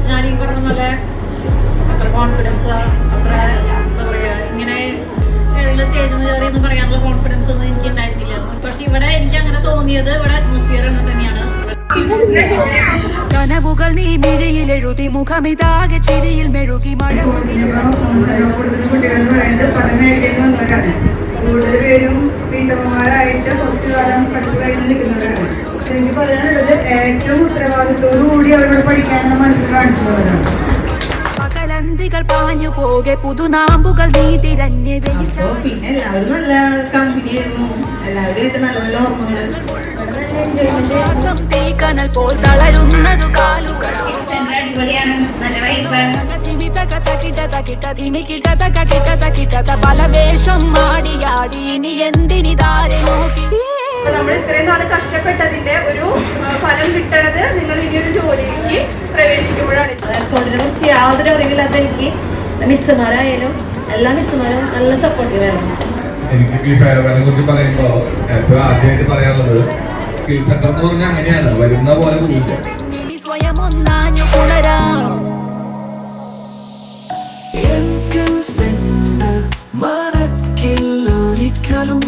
ഞാൻ ഈ പറഞ്ഞ പോലെ അത്ര കോൺഫിഡൻസ്, അത്ര എന്താ പറയുക, ഇങ്ങനെ ഏതെങ്കിലും സ്റ്റേജിൽ കയറി എന്ന് പറയാനുള്ള കോൺഫിഡൻസ് ഒന്നും എനിക്ക് ഉണ്ടായിരുന്നില്ല. പക്ഷെ ഇവിടെ എനിക്ക് അങ്ങനെ തോന്നിയത് ഇവിടെ അറ്റ്മോസ്ഫിയർ അങ്ങനെ തന്നെയാണ്. കനവുകൾ നീ മിഴിയിൽ എഴുതി മുഖമിതാകെ ചിരിയിൽ മെഴുകി മഴ കൊടുക്കുന്ന കുട്ടികൾ എന്ന് പറയുന്നത് പല മേഖലയിൽ വന്നവരാണ്. കൂടുതൽ പേരും വീട്ടമ്മമാരായിട്ട് കുറച്ചു കാലം പഠിച്ചു കഴിഞ്ഞ് നിൽക്കുന്നവരാണ്. എനിക്ക് പറയാനുള്ളത് ഏറ്റവും ഉത്തരവാദിത്തോടു കൂടി അവരോട് പഠിക്കാനുള്ള മനസ്സ് കാണിച്ചുള്ളവരാണ്. പകലന്തികൾ പാഞ്ഞു പോകെ പുതുനാമ്പുകൾ നീ തിരഞ്ഞ് പിന്നെ എല്ലാവരും നല്ല കമ്പനിയായിരുന്നു. എല്ലാവരുമായിട്ട് നല്ല നല്ല ഓർമ്മകൾ. ശ്വാസം തീക്കനൽ പോൽ തളരുന്നതു കാലുകൾ പല വേഷം മാടിയാടി ഇനി എന്തിനിതാരെ നോക്കി. നമ്മൾ ഇത്രയും നാള് കഷ്ടപ്പെട്ടതിന്റെ ഒരു ഫലം കിട്ടണത് നിങ്ങൾ ഇനിയൊരു ജോലിക്ക് പ്രവേശിക്കുമ്പോഴാണ്. അക്കൗണ്ടിനെ കുറിച്ച് യാതൊരു അറിവില്ലാത്ത എനിക്ക് മിസ്സുമാരായാലും എല്ലാ മിസ്സുമാരും നല്ല സപ്പോർട്ടീവ് ആയിരുന്നു. എനിക്ക് ഈ ഫെയർവെല്ലിനെ കുറിച്ച് പറയുമ്പോൾ ഏറ്റവും ആദ്യമായിട്ട് പറയാനുള്ളത് സ്കിൽ സെന്റർ എന്ന് പറഞ്ഞാൽ അങ്ങനെയാണ്, വരുന്ന പോലെ പോയില്ല. സ്വയം ഒന്നാഞ്ഞു പുണരാം മറക്കില്ലൊരിക്കലും